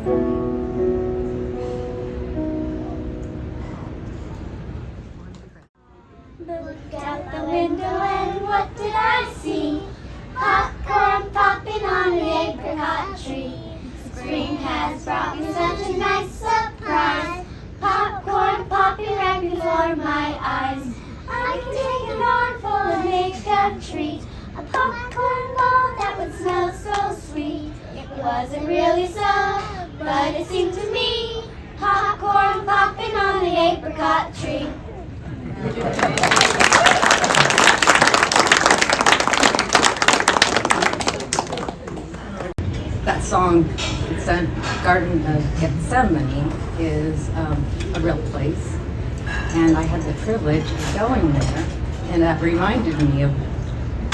Looked out the window and what did I see? Popcorn popping on an apricot tree. Spring has brought me such a nice surprise. Popcorn popping right before my eyes. I can take an armful and make a treat. A popcorn ball that would smell so sweet. It wasn't really so, but it seemed to me. Popcorn popping on the apricot tree. That song, it's a Garden of Gethsemane, is a real place, and I had the privilege of going there, and that reminded me of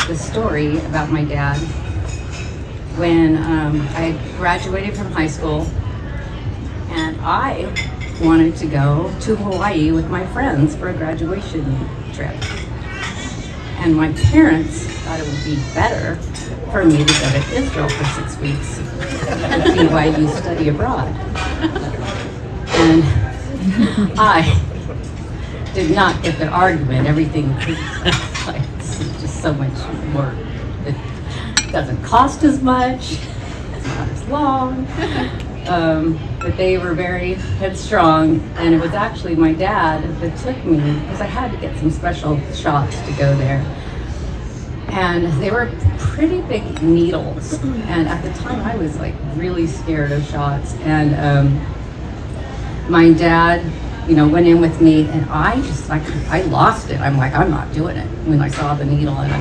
the story about my dad. When I graduated from high school, and I wanted to go to Hawaii with my friends for a graduation trip. And my parents thought it would be better for me to go to Israel for 6 weeks at BYU study abroad. And I did not get their argument. Everything was like, it's just so much more. It doesn't cost as much, it's not as long. But they were very headstrong, and it was actually my dad that took me, because I had to get some special shots to go there. And they were pretty big needles, and at the time I was like really scared of shots. And my dad, went in with me, and I lost it. I'm like, I'm not doing it when I saw the needle, and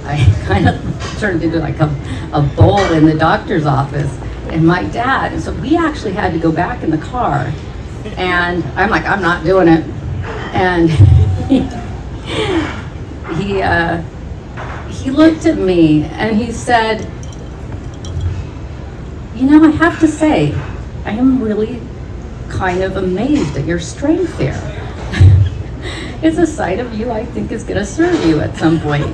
I kind of turned into like a bull in the doctor's office. And my dad, and so we actually had to go back in the car, and I'm like, I'm not doing it. And he looked at me and he said, I have to say, I am really kind of amazed at your strength there. It's a side of you I think is going to serve you at some point.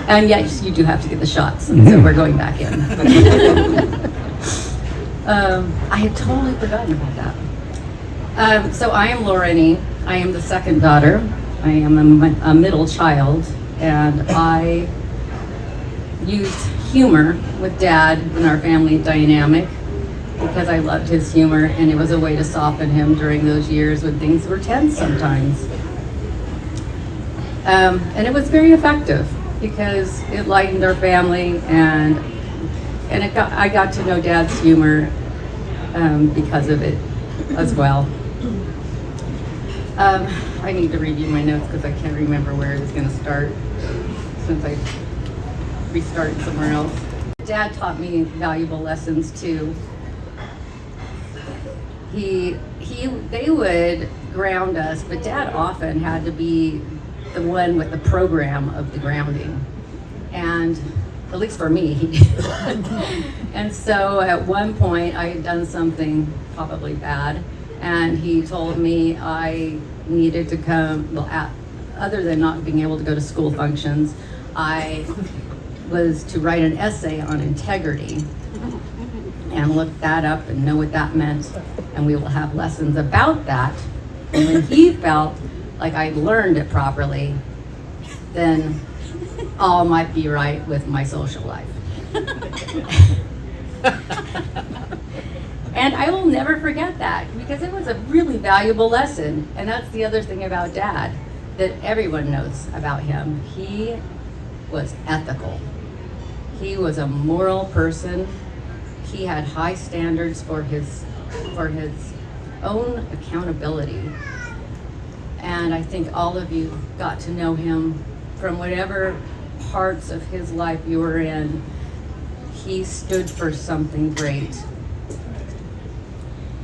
And yes, you do have to get the shots, and so we're going back in. I had totally forgotten about that. So I am Lorraine. I am the second daughter. I am a middle child, and I used humor with Dad in our family dynamic because I loved his humor, and it was a way to soften him during those years when things were tense sometimes. And it was very effective, because it lightened our family, and I got to know Dad's humor because of it as well. I need to review my notes because I can't remember where it was going to start since I restarted somewhere else. Dad taught me valuable lessons too. They would ground us, but Dad often had to be the one with the program of the grounding, and at least for me, he did. And so at one point I had done something probably bad, and he told me I needed to come, other than not being able to go to school functions, I was to write an essay on integrity and look that up and know what that meant, and we will have lessons about that. And when he felt like I'd learned it properly, then all might be right with my social life. And I will never forget that, because it was a really valuable lesson. And that's the other thing about Dad that everyone knows about him. He was ethical. He was a moral person. He had high standards for his own accountability. And I think all of you got to know him from whatever parts of his life you were in. He stood for something great.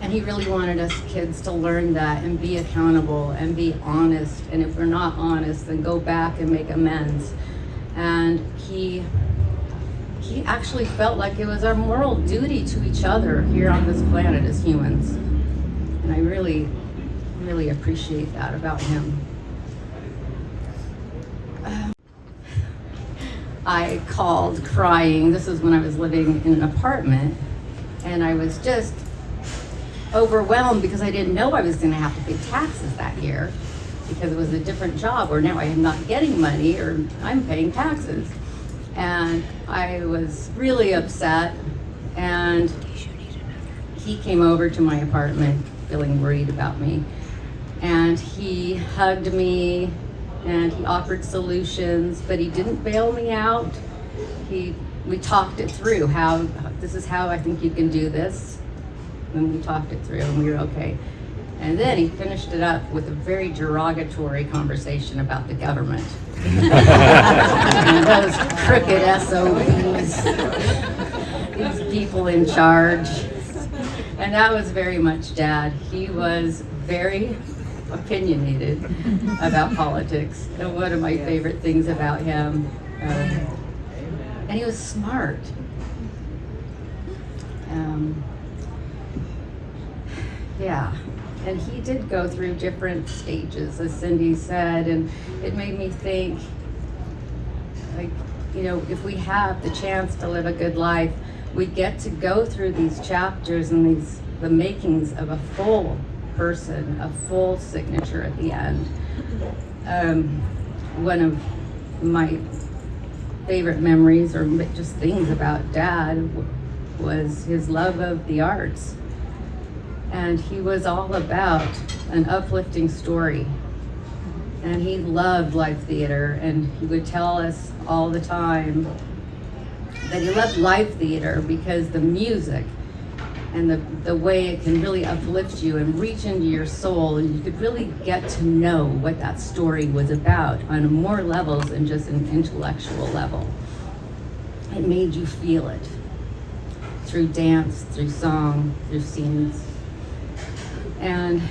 And he really wanted us kids to learn that and be accountable and be honest. And if we're not honest, then go back and make amends. And he actually felt like it was our moral duty to each other here on this planet as humans. And I really appreciate that about him. I called crying. This was when I was living in an apartment, and I was just overwhelmed because I didn't know I was going to have to pay taxes that year, because it was a different job where now I am not getting money, or I'm paying taxes. And I was really upset, and he came over to my apartment feeling worried about me, and he hugged me and he offered solutions, but he didn't bail me out. We talked it through, how this is how I think you can do this, and we talked it through and we were okay. And then he finished it up with a very derogatory conversation about the government. And those crooked SOBs, these people in charge. And that was very much Dad. He was very opinionated about politics. And one of my favorite things about him, and he was smart. Yeah. And he did go through different stages, as Cindy said, and it made me think, like, you know, if we have the chance to live a good life, we get to go through these chapters and the makings of a full person, a full signature at the end. One of my favorite memories, or just things about Dad, was his love of the arts. And he was all about an uplifting story. And he loved live theater, and he would tell us all the time that he loved live theater because the music and the way it can really uplift you and reach into your soul, and you could really get to know what that story was about on more levels than just an intellectual level. It made you feel it through dance, through song, through scenes. And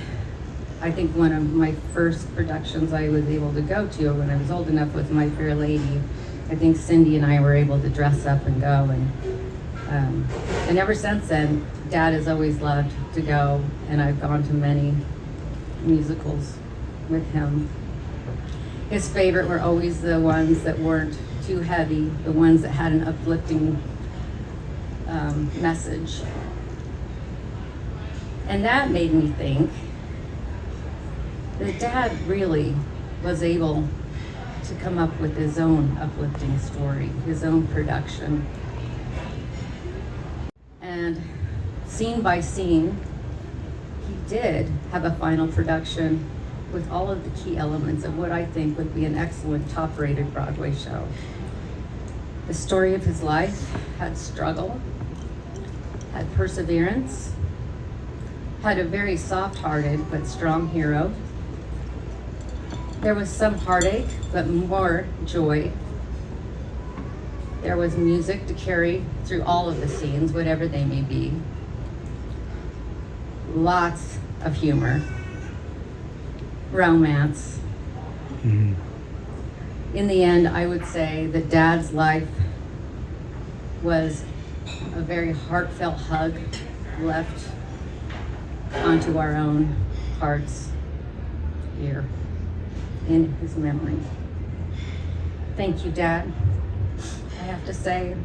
I think one of my first productions I was able to go to when I was old enough was My Fair Lady. I think Cindy and I were able to dress up and go, and ever since then, Dad has always loved to go, and I've gone to many musicals with him. His favorite were always the ones that weren't too heavy, the ones that had an uplifting message. And that made me think that Dad really was able to come up with his own uplifting story, his own production. And scene by scene, he did have a final production with all of the key elements of what I think would be an excellent top-rated Broadway show. The story of his life had struggle, had perseverance, had a very soft-hearted but strong hero. There was some heartache, but more joy. There was music to carry through all of the scenes, whatever they may be. Lots of humor, romance. Mm-hmm. In the end, I would say that Dad's life was a very heartfelt hug left onto our own hearts here in his memory. Thank you, Dad. I have to say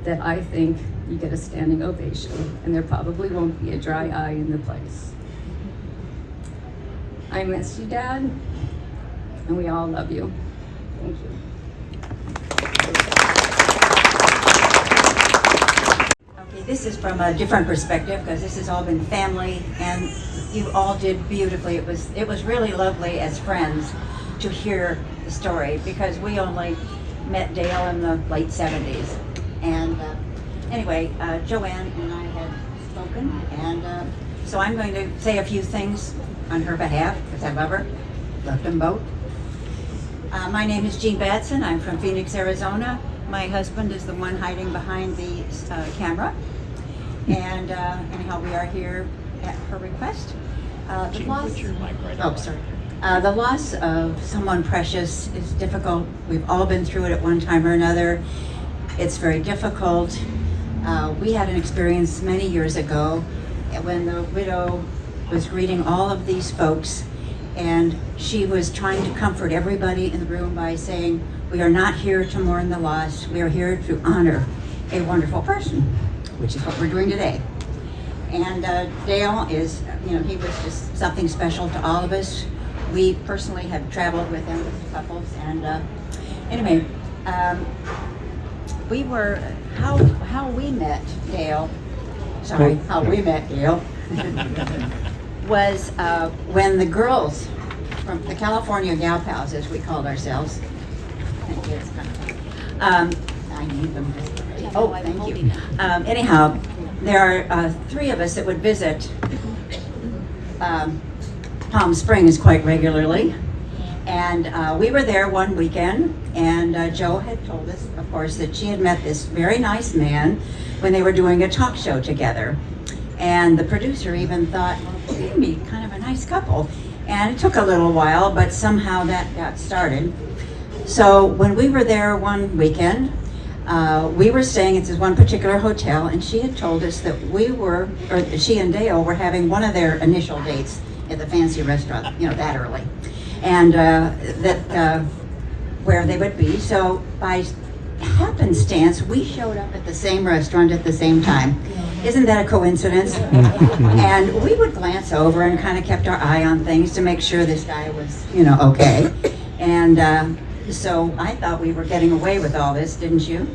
that I think you get a standing ovation, and there probably won't be a dry eye in the place. I miss you, Dad, and we all love you. Thank you. Okay, this is from a different perspective because this has all been family, and you all did beautifully. It was really lovely as friends to hear the story, because we only met Dale in the late 70s. And anyway, Joanne and I had spoken, and so I'm going to say a few things on her behalf, because I love her, loved them both. My name is Jean Batson. I'm from Phoenix, Arizona. My husband is the one hiding behind the camera. And anyhow, we are here at her request. The loss of someone precious is difficult. We've all been through it at one time or another. It's very difficult. We had an experience many years ago when the widow was greeting all of these folks, and she was trying to comfort everybody in the room by saying, We are not here to mourn the loss. We are here to honor a wonderful person, which is what we're doing today. And Dale is, he was just something special to all of us. We personally have traveled with him with couples. And anyway, we were, how we met Dale, how we met Dale was when the girls from the California Gal Pals, as we called ourselves. I need them. Oh, thank you. Anyhow, there are 3 of us that would visit Palm Springs quite regularly. And we were there one weekend, and Jo had told us, of course, that she had met this very nice man when they were doing a talk show together. And the producer even thought, well, they'd be kind of a nice couple. And it took a little while, but somehow that got started. So when we were there one weekend, we were staying at this one particular hotel, and she had told us that she and Dale were having one of their initial dates at the fancy restaurant, that early. And where they would be. So by happenstance, we showed up at the same restaurant at the same time. Isn't that a coincidence? And we would glance over and kind of kept our eye on things to make sure this guy was, okay. And so I thought we were getting away with all this, didn't you?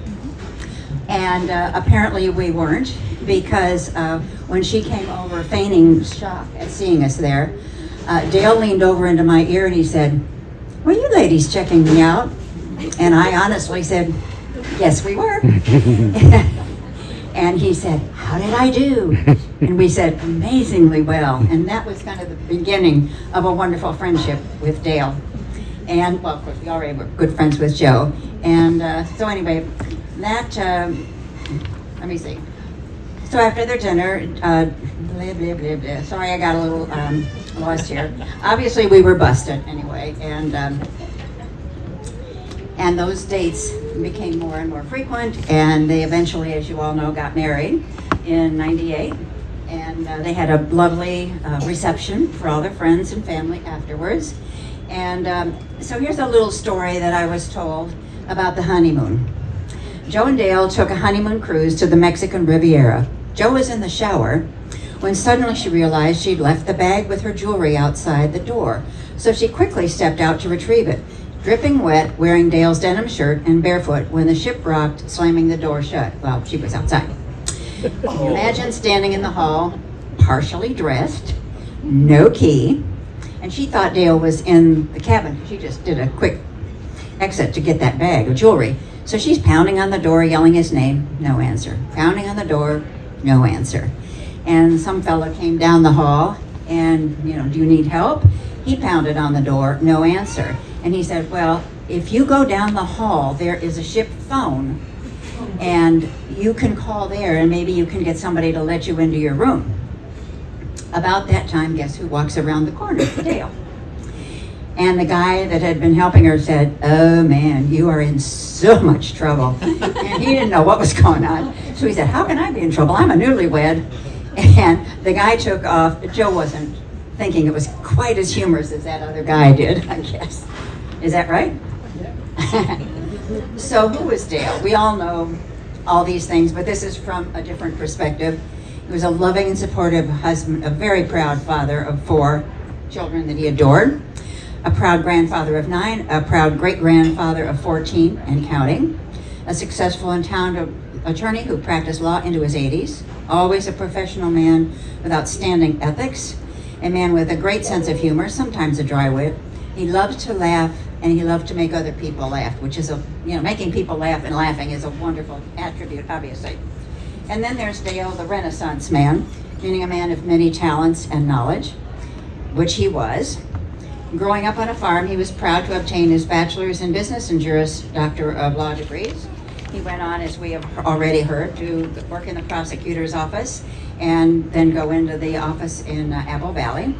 And apparently we weren't, because when she came over feigning shock at seeing us there, Dale leaned over into my ear and he said, "Were you ladies checking me out?" And I honestly said, "Yes, we were." And he said, "How did I do?" And we said, "Amazingly well." And that was kind of the beginning of a wonderful friendship with Dale. And, well, of course, we already were good friends with Jo. And so anyway, that, let me see. So after their dinner, blah, blah, blah, blah. Sorry, I got a little lost here. Obviously, we were busted anyway. And those dates became more and more frequent, and they eventually, as you all know, got married in '98. And they had a lovely reception for all their friends and family afterwards. And so here's a little story that I was told about the honeymoon. Jo and Dale took a honeymoon cruise to the Mexican Riviera. Jo was in the shower when suddenly she realized she'd left the bag with her jewelry outside the door. So she quickly stepped out to retrieve it, dripping wet, wearing Dale's denim shirt and barefoot when the ship rocked, slamming the door shut while she was outside. Imagine standing in the hall, partially dressed, no key, and she thought Dale was in the cabin. She just did a quick exit to get that bag of jewelry. So she's pounding on the door, yelling his name, no answer. Pounding on the door, no answer. And some fellow came down the hall and, "Do you need help?" He pounded on the door, no answer. And he said, "Well, if you go down the hall, there is a ship phone, and you can call there, and maybe you can get somebody to let you into your room." About that time, guess who walks around the corner? Dale. And the guy that had been helping her said, "Oh man, you are in so much trouble." And he didn't know what was going on. So he said, "How can I be in trouble? I'm a newlywed." And the guy took off. Jo wasn't thinking it was quite as humorous as that other guy did, I guess. Is that right? So who was Dale? We all know all these things, but this is from a different perspective. He was a loving and supportive husband, a very proud father of 4 children that he adored, a proud grandfather of 9, a proud great-grandfather of 14 and counting, a successful in-town attorney who practiced law into his 80s, always a professional man with outstanding ethics, a man with a great sense of humor, sometimes a dry wit. He loved to laugh, and he loved to make other people laugh, which is making people laugh and laughing is a wonderful attribute, obviously. And then there's Dale, the Renaissance man, meaning a man of many talents and knowledge, which he was. Growing up on a farm, he was proud to obtain his bachelor's in business and Juris Doctor of Law degrees. He went on, as we have already heard, to work in the prosecutor's office and then go into the office in Apple Valley.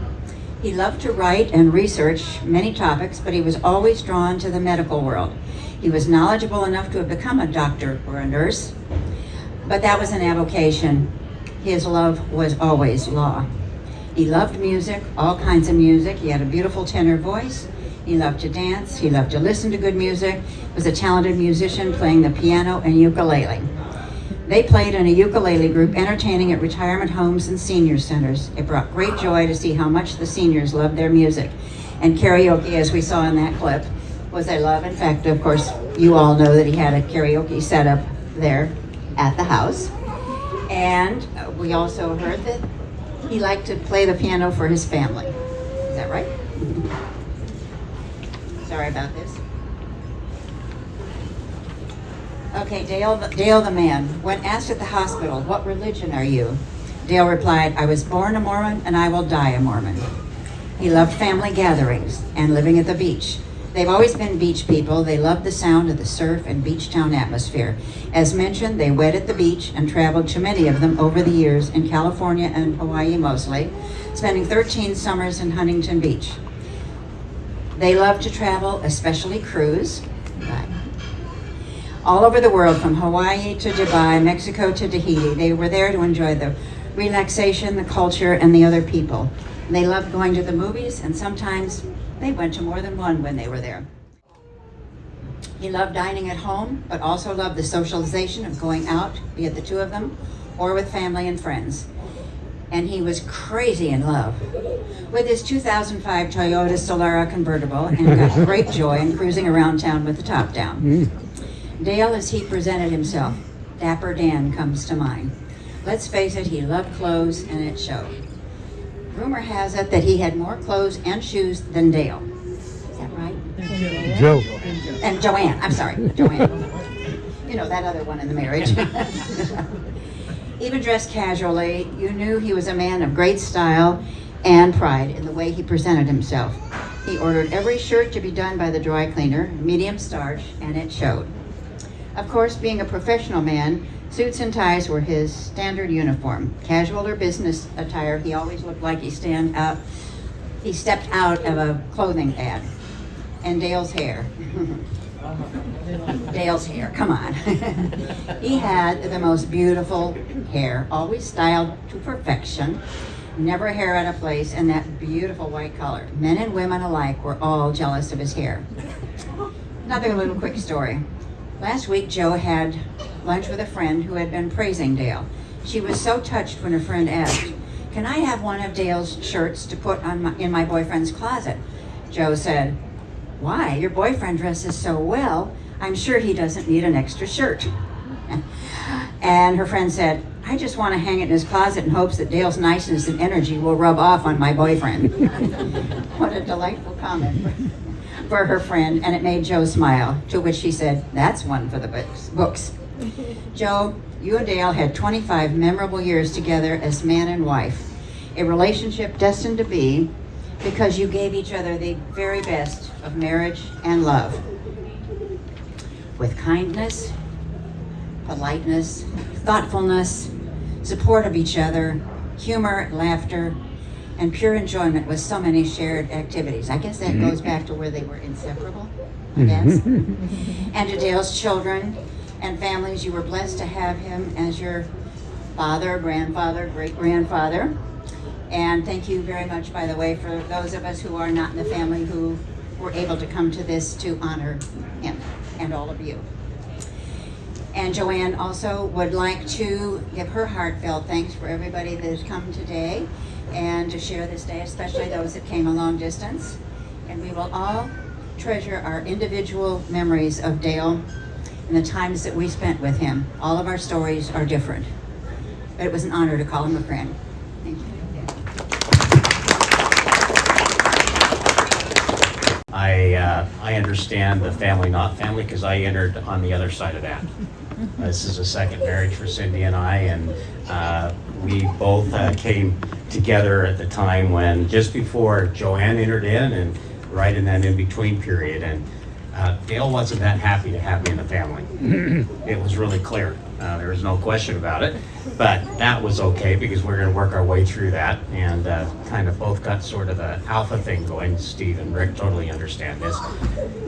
He loved to write and research many topics, but he was always drawn to the medical world. He was knowledgeable enough to have become a doctor or a nurse, but that was an avocation. His love was always law. He loved music, all kinds of music. He had a beautiful tenor voice. He loved to dance. He loved to listen to good music. Was a talented musician playing the piano and ukulele. They played in a ukulele group entertaining at retirement homes and senior centers. It brought great joy to see how much the seniors loved their music. And karaoke, as we saw in that clip, was a love. In fact, of course, you all know that he had a karaoke setup there at the house. And we also heard that he liked to play the piano for his family. Is that right? Sorry about this. Okay, Dale the man. When asked at the hospital, "What religion are you?" Dale replied, "I was born a Mormon and I will die a Mormon." He loved family gatherings and living at the beach. They've always been beach people. They loved the sound of the surf and beach town atmosphere. As mentioned, they wed at the beach and traveled to many of them over the years in California and Hawaii mostly, spending 13 summers in Huntington Beach. They love to travel, especially cruise, all over the world, from Hawaii to Dubai, Mexico to Tahiti. They were there to enjoy the relaxation, the culture, and the other people. They loved going to the movies, and sometimes they went to more than one when they were there. He loved dining at home, but also loved the socialization of going out, be it the two of them, or with family and friends. And he was crazy in love with his 2005 Toyota Solara convertible and got great joy in cruising around town with the top down. Dale, as he presented himself, Dapper Dan comes to mind. Let's face it, he loved clothes and it showed. Rumor has it that he had more clothes and shoes than Dale. Is that right? Joe. And Joanne, I'm sorry, Joanne. You know, that other one in the marriage. Even dressed casually, you knew he was a man of great style and pride in the way he presented himself. He ordered every shirt to be done by the dry cleaner, medium starch, and it showed. Of course, being a professional man, suits and ties were his standard uniform. Casual or business attire, he always looked like he stepped out of a clothing ad. And Dale's hair. Dale's hair, come on. He had the most beautiful hair, always styled to perfection, never a hair out of place, and that beautiful white color. Men and women alike were all jealous of his hair. Another little quick story. Last week, Joe had lunch with a friend who had been praising Dale. She was so touched when her friend asked, "Can I have one of Dale's shirts to put on in my boyfriend's closet?" Joe said, "Why? Your boyfriend dresses so well. I'm sure he doesn't need an extra shirt." And her friend said, "I just want to hang it in his closet in hopes that Dale's niceness and energy will rub off on my boyfriend." What a delightful comment for her friend, and it made Joe smile, to which she said, "That's one for the books." Joe, you and Dale had 25 memorable years together as man and wife, a relationship destined to be, because you gave each other the very best of marriage and love. With kindness, politeness, thoughtfulness, support of each other, humor, laughter, and pure enjoyment with so many shared activities. I guess that goes back to where they were inseparable, I guess. And to Dale's children and families, you were blessed to have him as your father, grandfather, great-grandfather. And thank you very much, by the way, for those of us who are not in the family who were able to come to this to honor him and all of you. And Joanne also would like to give her heartfelt thanks for everybody that has come today and to share this day, especially those that came a long distance. And we will all treasure our individual memories of Dale and the times that we spent with him. All of our stories are different, but it was an honor to call him a friend. Thank you. I understand the family not family because I entered on the other side of that. This is a second marriage for Cindy and I, and we both came together at the time when just before Joanne entered in and right in that in-between period, and Dale wasn't that happy to have me in the family. It was really clear. There was no question about it, but that was okay because we're going to work our way through that and kind of both got sort of the alpha thing going. Steve and Rick totally understand this.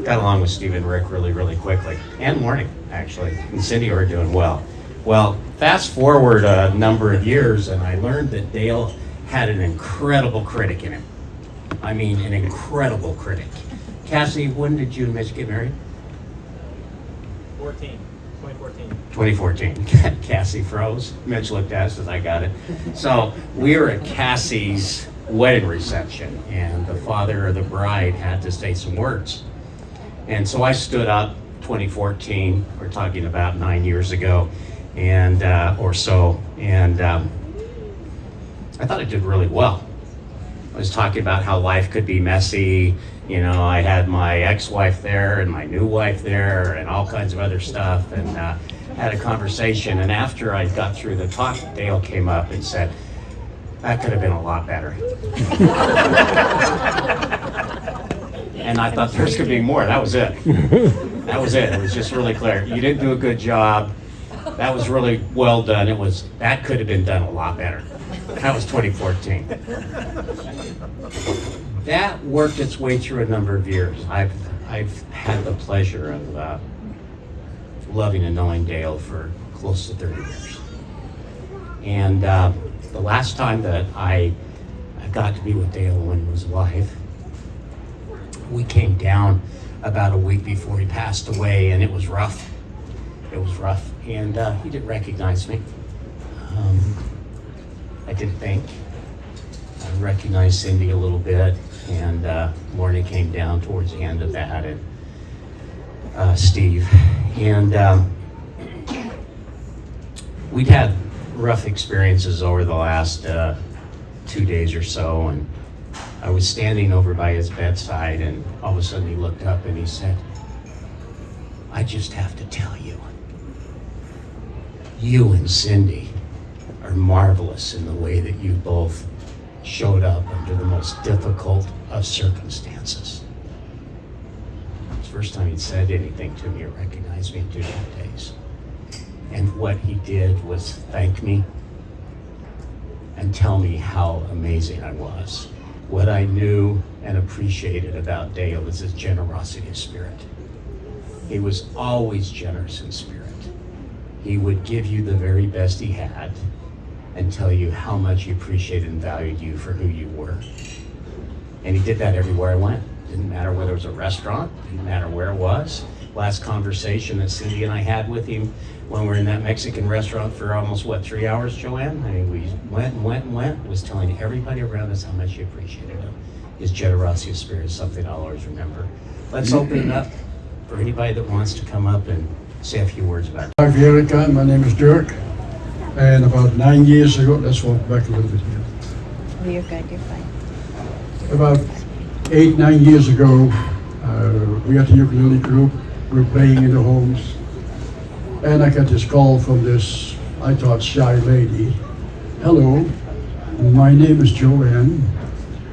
Got along with Steve and Rick really, really quickly, and Morning, actually, and Cindy were doing well. Well, fast forward a number of years, and I learned that Dale had an incredible critic in him. I mean, an incredible critic. Cassie, when did you and Mitch get married? 2014. Cassie froze. Mitch looked at us as I got it. So we were at Cassie's wedding reception, and the father of the bride had to say some words. And so I stood up, 2014, we're talking about 9 years ago, and or so, and I thought I did really well. I was talking about how life could be messy. You know, I had my ex-wife there and my new wife there and all kinds of other stuff, and had a conversation. And after I got through the talk, Dale came up and said, "That could have been a lot better." And I thought there's going to be more. That was it. That was it. It was just really clear. You didn't do a good job. That was really well done. That could have been done a lot better. That was 2014. That worked its way through a number of years. I've had the pleasure of loving and knowing Dale for close to 30 years. And the last time that I got to be with Dale when he was alive, we came down about a week before he passed away, and it was rough. It was rough, and he didn't recognize me. I didn't think. I recognized Cindy a little bit, and Lorna came down towards the end of that, and Steve. And we'd had rough experiences over the last 2 days or so, and I was standing over by his bedside, and all of a sudden he looked up and he said, "I just have to tell you, you and Cindy are marvelous in the way that you both showed up under the most difficult of circumstances." It's the first time he'd said anything to me or recognized me in 2 days. And what he did was thank me and tell me how amazing I was. What I knew and appreciated about Dale was his generosity of spirit. He was always generous in spirit. He would give you the very best he had and tell you how much he appreciated and valued you for who you were. And he did that everywhere I went. Didn't matter whether it was a restaurant, didn't matter where it was. Last conversation that Cindy and I had with him when we were in that Mexican restaurant for almost, 3 hours, Joanne? I mean, we went, was telling everybody around us how much he appreciated him. His generosity of spirit is something I'll always remember. Let's open it up for anybody that wants to come up and say a few words about it. Hi, Erica. My name is Dirk. And about 9 years ago, let's walk back a little bit here. Oh, you're good, you're fine. About 8-9 years ago, we had a ukulele group. We were playing in the homes. And I got this call from this, I thought, shy lady. "Hello, my name is Joanne,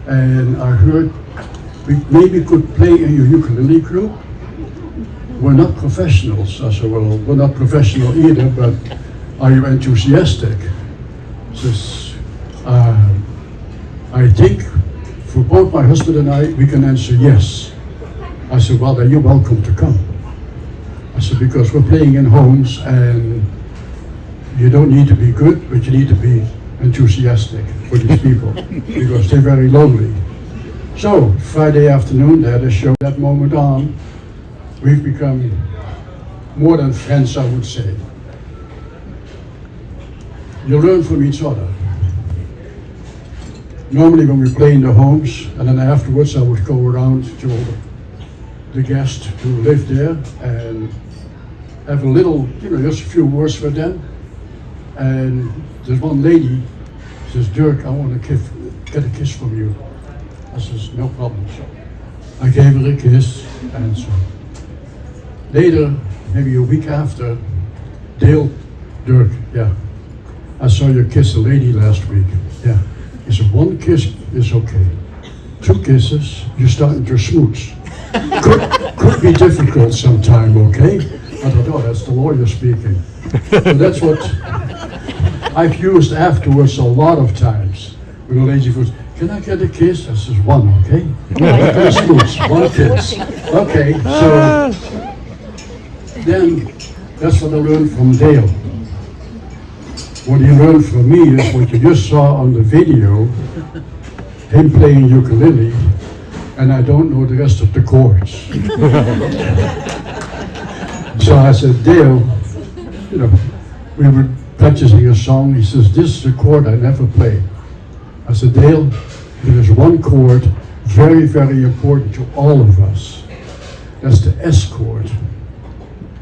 and I heard we maybe could play in your ukulele group. We're not professionals." I said, "Well, we're not professional either, but are you enthusiastic?" Says, "I think for both my husband and I, we can answer yes." I said, "Well, then you're welcome to come." I said, "Because we're playing in homes, and you don't need to be good, but you need to be enthusiastic for these people because they're very lonely." So Friday afternoon, they had a show. That moment on, we've become more than friends, I would say. You learn from each other. Normally when we play in the homes, and then afterwards I would go around to all the guests who live there and have a little, just a few words with them. And there's one lady says, "Dirk, I want to get a kiss from you." I says, "No problem." So I gave her a kiss, and so later, maybe a week after, Dale, "Dirk, yeah, I saw you kiss a lady last week." "Yeah." He said, "1 kiss is okay. 2 kisses, you're starting to smooch. Could be difficult sometime, okay?" I thought, "Oh, that's the lawyer speaking." So that's what I've used afterwards a lot of times. When a lady goes, "Can I get a kiss?" I says, "1, okay?" Smooch, 1 kiss. Okay, so then that's what I learned from Dale. What he learned from me is what you just saw on the video, him playing ukulele. and I don't know the rest of the chords. So I said, Dale, you know, we were practicing a song. He says, this is a chord I never play. I said, Dale, there is one chord very, very important to all of us. That's the S chord.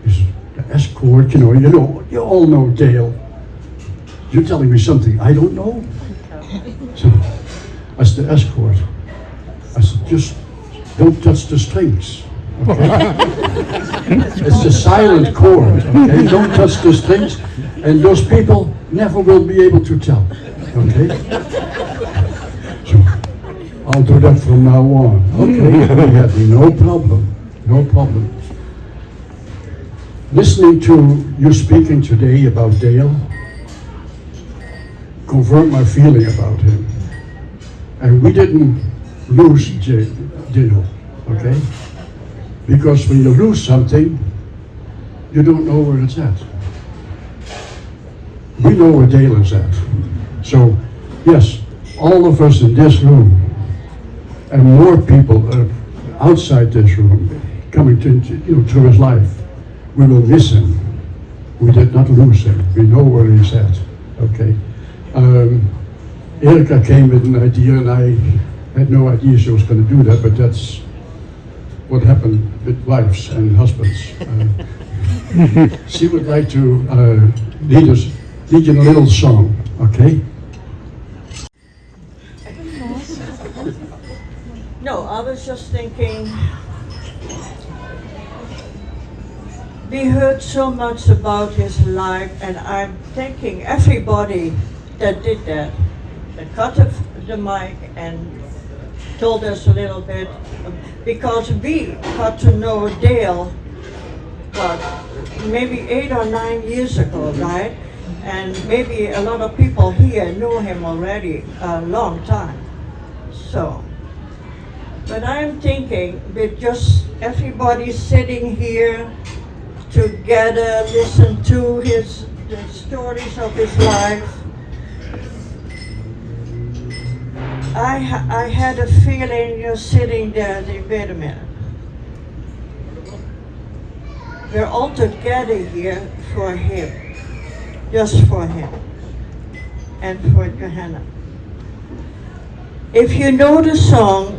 He said, the S chord, you all know Dale. You're telling me something I don't know? So that's the S chord. I said, just don't touch the strings. Okay? It's a silent chord. Okay? Don't touch the strings, and those people never will be able to tell. Okay? So I'll do that from now on. Okay? Yeah, no problem. No problem. Listening to you speaking today about Dale confirmed my feeling about him. And we didn't lose Dale, okay? Because when you lose something, you don't know where it's at. We know where Dale is at. So, yes, all of us in this room, and more people outside this room, coming to through his life, we will miss him. We did not lose him. We know where he's at, okay? Erika came with an idea, and I had no idea she was going to do that, but that's what happened with wives and husbands. She would like to lead you in a little song, okay? No, I was just thinking, we heard so much about his life, and I'm thanking everybody that did that cut the mic and told us a little bit, because we got to know Dale, maybe 8 or 9 years ago, right? And maybe a lot of people here know him already a long time. So, but I'm thinking with just everybody sitting here together, listen to the stories of his life, I had a feeling you're sitting there, wait a minute. We're all together here for him, just for him, and for Johanna. If you know the song,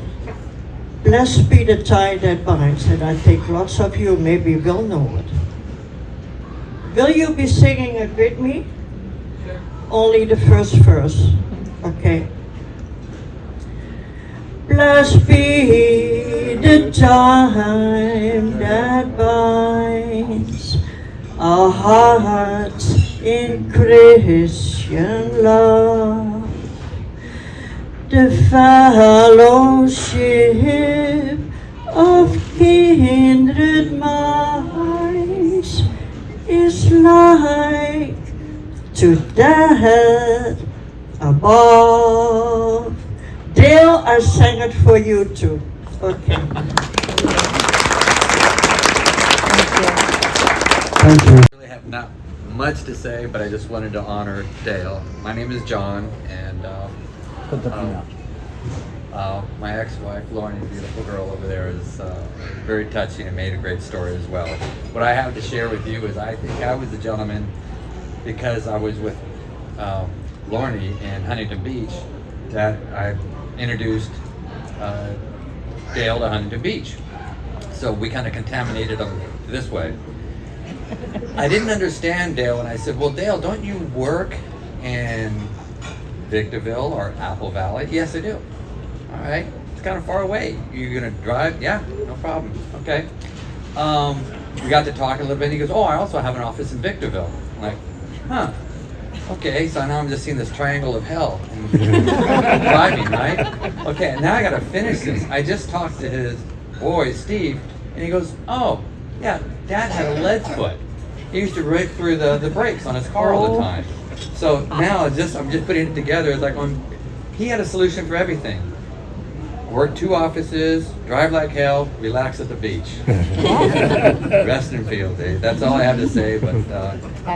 Blessed Be the Tie That Binds, and I think lots of you maybe will know it. Will you be singing it with me? Only the first verse, okay? Blessed be the time that binds our hearts in Christian love, the fellowship of kindred minds is like to that above. Dale, I sang it for you too. Okay. Thank you. I really have not much to say, but I just wanted to honor Dale. My name is John, and my ex-wife, Lauren, the beautiful girl over there, is very touching and made a great story as well. What I have to share with you is I think I was a gentleman because I was with Lorne in Huntington Beach that I introduced Dale to Huntington Beach. So we kind of contaminated them this way. I didn't understand Dale, and I said, well, Dale, don't you work in Victorville or Apple Valley? Yes, I do. All right, it's kind of far away. You're gonna drive? Yeah, no problem. Okay. We got to talking a little bit, and he goes, oh, I also have an office in Victorville. I'm like, huh. Okay, so now I'm just seeing this triangle of hell driving, right? Okay, now I gotta finish this. I just talked to his boy, Steve, and he goes, oh, yeah, Dad had a lead foot. He used to rip through the brakes on his car all the time. So now I'm just putting it together. It's like he had a solution for everything. Work 2 offices, drive like hell, relax at the beach. Rest in field, Dave. That's all I have to say, but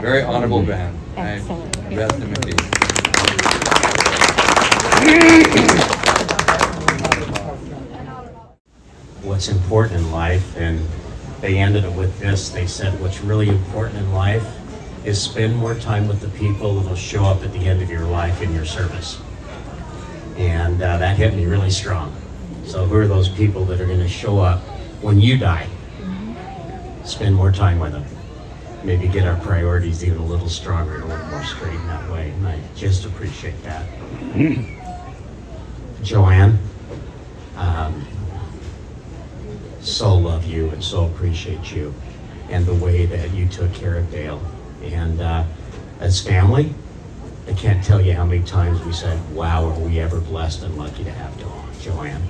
very honorable man. Excellent. Rest in peace. what's important in life, and they ended it with this. They said, what's really important in life is spend more time with the people that'll show up at the end of your life in your service. And that hit me really strong. So who are those people that are going to show up when you die? Spend more time with them. Maybe get our priorities even a little stronger and a little more straight in that way. And I just appreciate that. Joanne, so love you and so appreciate you and the way that you took care of Dale. And as family, I can't tell you how many times we said, wow, are we ever blessed and lucky to have Joanne,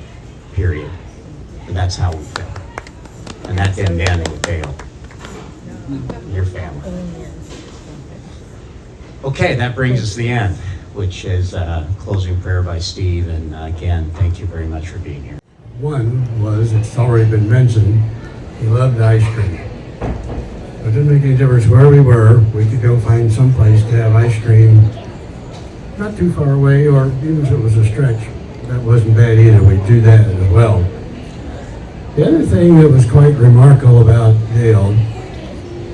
period. And that's how we feel. And that didn't end with Dale. Your family. Okay, that brings us to the end, which is closing prayer by Steve. And again, thank you very much for being here. One was, it's already been mentioned, he loved ice cream. It didn't make any difference where we were. We could go find some place to have ice cream, not too far away, or even if it was a stretch. That wasn't bad either. We'd do that as well. The other thing that was quite remarkable about Dale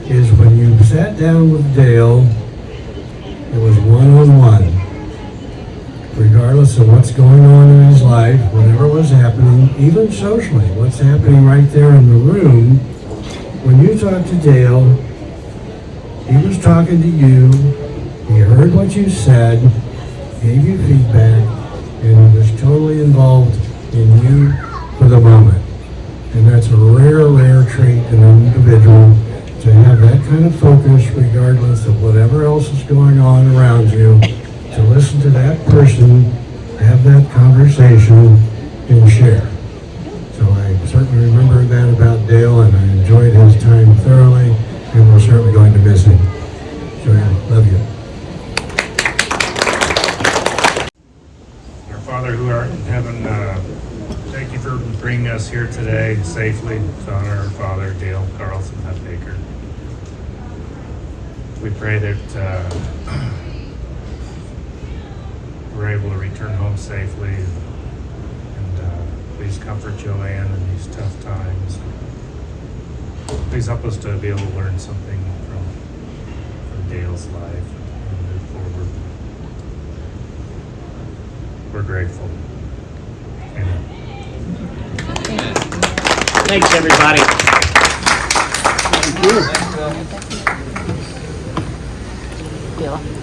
is when you sat down with Dale, it was one-on-one. Regardless of what's going on in his life, whatever was happening, even socially, what's happening right there in the room, when you talked to Dale, he was talking to you, he heard what you said, gave you feedback, and he was totally involved in you for the moment. And that's a rare, rare trait in an individual, to have that kind of focus regardless of whatever else is going on around you, to listen to that person, have that conversation, and share. So I certainly remember that about Dale, and I enjoyed his time thoroughly, and we're certainly going to miss him. Joanne, love you. Our Father who art in heaven, thank you for bringing us here today safely to honor our father, Dale Carlson Huffaker. We pray that we're able to return home safely, and please comfort Joanne in these tough times. Please help us to be able to learn something from Dale's life and move forward. We're grateful. Amen. Thanks, everybody. Thanks, Bill. Bill.